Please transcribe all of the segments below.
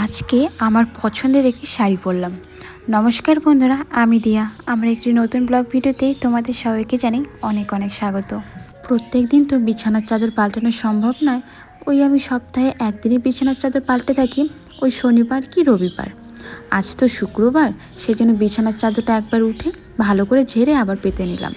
আজকে আমার পছন্দের একটি শাড়ি পরলাম। নমস্কার বন্ধুরা, আমি দিয়া। আমার একটি নতুন ব্লগ ভিডিওতে তোমাদের সবাইকে জানাই অনেক অনেক স্বাগত। প্রত্যেক দিন তো বিছানার চাদর পাল্টানো সম্ভব নয়। আমি সপ্তাহে একদিনই বিছানার চাদর পাল্টে থাকি, ওই শনিবার কি রবিবার। আজ তো শুক্রবার, সেজন্য বিছানার চাদরটা একবার উঠে ভালো করে ঝেড়ে আবার পেতে নিলাম।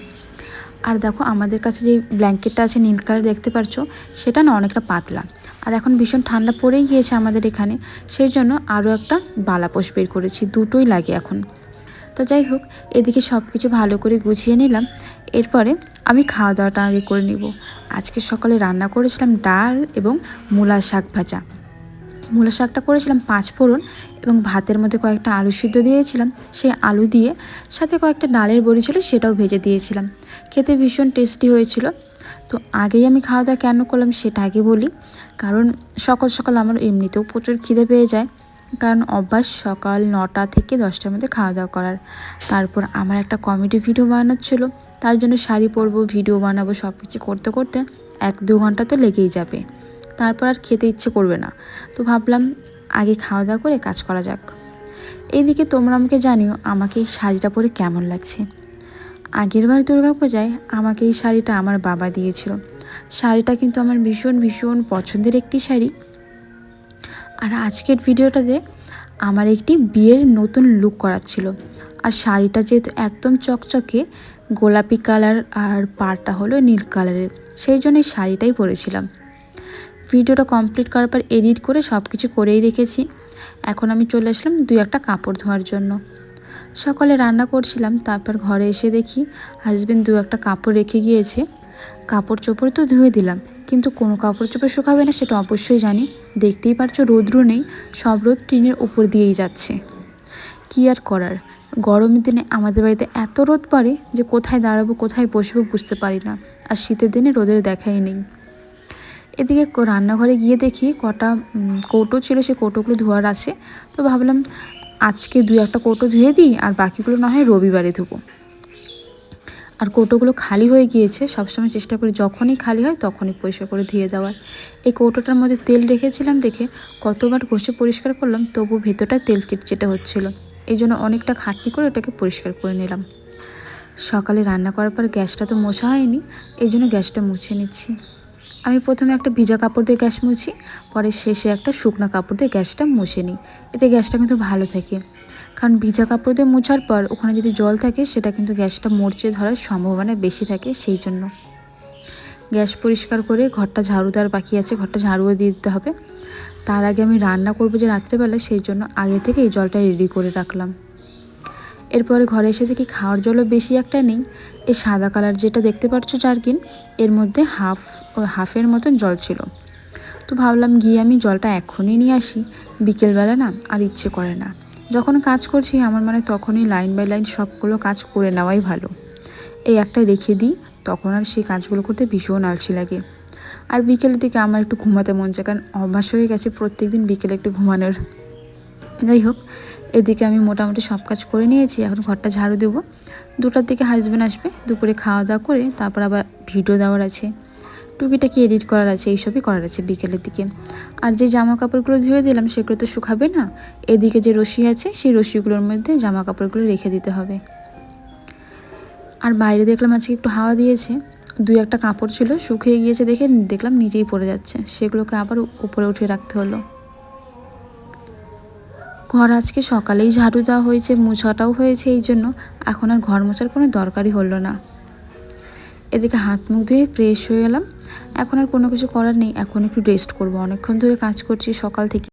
আর দেখো, আমাদের কাছে যে ব্ল্যাঙ্কেটটা আছে নীল কালার দেখতে পাচ্ছো, সেটা না অনেকটা পাতলা। আর এখন ভীষণ ঠান্ডা পড়েই গিয়েছে আমাদের এখানে, সেই জন্য আরও একটা বালাপোষ বের করেছি, দুটোই লাগে এখন। তো যাই হোক, এদিকে সব কিছু ভালো করে গুছিয়ে নিলাম। এরপরে আমি খাওয়া দাওয়াটা আগে করে নিব। আজকে সকালে রান্না করেছিলাম ডাল এবং মূলা শাক ভাজা। মূলা শাকটা করেছিলাম 5 ফোড়ন, এবং ভাতের মধ্যে কয়েকটা আলু সিদ্ধ দিয়েছিলাম। সেই আলু দিয়ে সাথে কয়েকটা ডালের বড়ি ছিল, সেটাও ভেজে দিয়েছিলাম। খেতে ভীষণ টেস্টি হয়েছিল। তো আগেই আমি খাওয়া দাওয়া কেন করলাম সেটা আগে বলি। কারণ সকাল সকাল আমার এমনিতেও প্রচুর খিদে পেয়ে যায়, কারণ অভ্যাস সকাল 9টা থেকে 10টার মধ্যে খাওয়া দাওয়া করার। তারপর আমার একটা কমেডি ভিডিও বানানোর ছিল, তার জন্য শাড়ি পরবো, ভিডিও বানাবো, সব কিছু করতে করতে 1-2 ঘন্টা তো লেগেই যাবে। তারপর আর খেতে ইচ্ছে করবে না। তো ভাবলাম আগে খাওয়া দাওয়া করে কাজ করা যাক। এইদিকে তোমরা আমাকে জানিও আমাকে এই শাড়িটা পরে কেমন লাগছে। আগেরবার দুর্গাপূজায় আমাকে এই শাড়িটা আমার বাবা দিয়েছিল। শাড়িটা কিন্তু আমার ভীষণ ভীষণ পছন্দের একটি শাড়ি। আর আজকের ভিডিওটাতে আমার একটি বিয়ের নতুন লুক করাচ্ছিল। আর শাড়িটা যেহেতু একদম চকচকে গোলাপি কালার, আর পাড়টা হলো নীল কালারের, সেই জন্য এই শাড়িটাই পরেছিলাম। ভিডিওটা কমপ্লিট করার পর এডিট করে সব কিছু করেই রেখেছি। এখন আমি চলে আসলাম 2-1টা কাপড় ধোয়ার জন্য। সকালে রান্না করছিলাম, তারপর ঘরে এসে দেখি হাজবেন্ড 2-1টা কাপড় রেখে গিয়েছে। কাপড় চোপড় তো ধুয়ে দিলাম, কিন্তু কোনো কাপড় চোপড় শুকাবে না সেটা অবশ্যই জানি। দেখতেই পারছো রৌদ্র নেই, সব রোদ টিনের উপর দিয়েই যাচ্ছে। কী আর করার, গরমের দিনে আমাদের বাড়িতে এত রোদ পড়ে যে কোথায় দাঁড়াবো কোথায় বসবো বুঝতে পারি না। আর শীতের দিনে রোদের দেখাই নেই। এদিকে রান্নাঘরে গিয়ে দেখি কটা কৌটো ছিল, সে কৌটোগুলো ধোয়ার আছে। তো ভাবলাম আজকে 2-1টা কৌটো ধুয়ে দিই, আর বাকিগুলো না হয় রবিবারে ধুবো। আর কৌটোগুলো খালি হয়ে গিয়েছে, সবসময় চেষ্টা করি যখনই খালি হয় তখনই পরিষ্কার করে ধুয়ে দেওয়ার। এই কৌটোটার মধ্যে তেল রেখেছিলাম দেখে কতবার ঘষে পরিষ্কার করলাম, তবু ভেতরটা তেল চিটচিটে হচ্ছিল। এই জন্য অনেকটা খাটনি করে ওটাকে পরিষ্কার করে নিলাম। সকালে রান্না করার পর গ্যাসটা তো মোছা হয়নি, এই জন্য গ্যাসটা মুছে নিচ্ছি। আমি প্রথমে একটা ভিজা কাপড় দিয়ে গ্যাস মুছি, পরে শেষে একটা শুকনো কাপড় দিয়ে গ্যাসটা মুছে নিই। এতে গ্যাসটা কিন্তু ভালো থাকে। কারণ ভিজা কাপড় দিয়ে মোছার পর ওখানে যদি জল থাকে সেটা কিন্তু গ্যাসটা মরচে ধরার সম্ভাবনা বেশি থাকে, সেই জন্য। গ্যাস পরিষ্কার করে ঘরটা ঝাড়ু দেওয়ার বাকি আছে, ঘরটা ঝাড়ুও দিয়ে দিতে হবে। তার আগে আমি রান্না করবো যে রাত্রেবেলা, সেই জন্য আগে থেকে এই জলটা রেডি করে রাখলাম। এরপরে ঘরে এসে দেখি খাওয়ার জলও বেশি একটা নেই। এই সাদা কালার যেটা দেখতে পাচ্ছ জারকিন, এর মধ্যে হাফের মতন জল ছিল। তো ভাবলাম গিয়ে আমি জলটা এখনই নিয়ে আসি, বিকেলবেলা না আর ইচ্ছে করে না। যখন কাজ করছি আমার মানে তখনই লাইন বাই লাইন সবগুলো কাজ করে নেওয়াই ভালো। এই একটা রেখে দিই, তখন আর সেই কাজগুলো করতে ভীষণ আলসি লাগে। আর বিকেলের দিকে আমার একটু ঘুমাতে মন চায়, কারণ অভ্যাস হয়ে গেছে প্রত্যেক দিন বিকেলে একটু ঘুমানোর। যাই হোক, এদিকে আমি মোটামুটি সব কাজ করে নিয়েছি, এখন ঘরটা ঝাড়ু দেবো। 2টার দিকে হাজবেন্ড আসবে, দুপুরে খাওয়া দাওয়া করে তারপর আবার ভিডিও দেওয়ার আছে, টুকিটাকি এডিট করার আছে, এইসবই করার আছে বিকেলের দিকে। আর যে জামা কাপড়গুলো ধুয়ে দিলাম সেগুলো তো শুকাবে না, এদিকে যে রশি আছে সেই রশিগুলোর মধ্যে জামা কাপড়গুলো রেখে দিতে হবে। আর বাইরে দেখলাম আজকে একটু হাওয়া দিয়েছে, 2-1টা কাপড় ছিল শুকিয়ে গিয়েছে দেখে দেখলাম নিজেই পড়ে যাচ্ছে, সেগুলোকে আবার উপরে উঠিয়ে রাখতে হলো। ঘর আজকে সকালেই ঝাড়ু দেওয়া হয়েছে, মোছাটাও হয়েছে, এই জন্য এখন আর ঘর মোছার কোনো দরকারই হলো না। এদিকে হাত মুখ ধুয়ে ফ্রেশ হয়ে গেলাম। এখন আর কোনো কিছু করার নেই, এখন একটু রেস্ট করবো, অনেকক্ষণ ধরে কাজ করছি সকাল থেকে।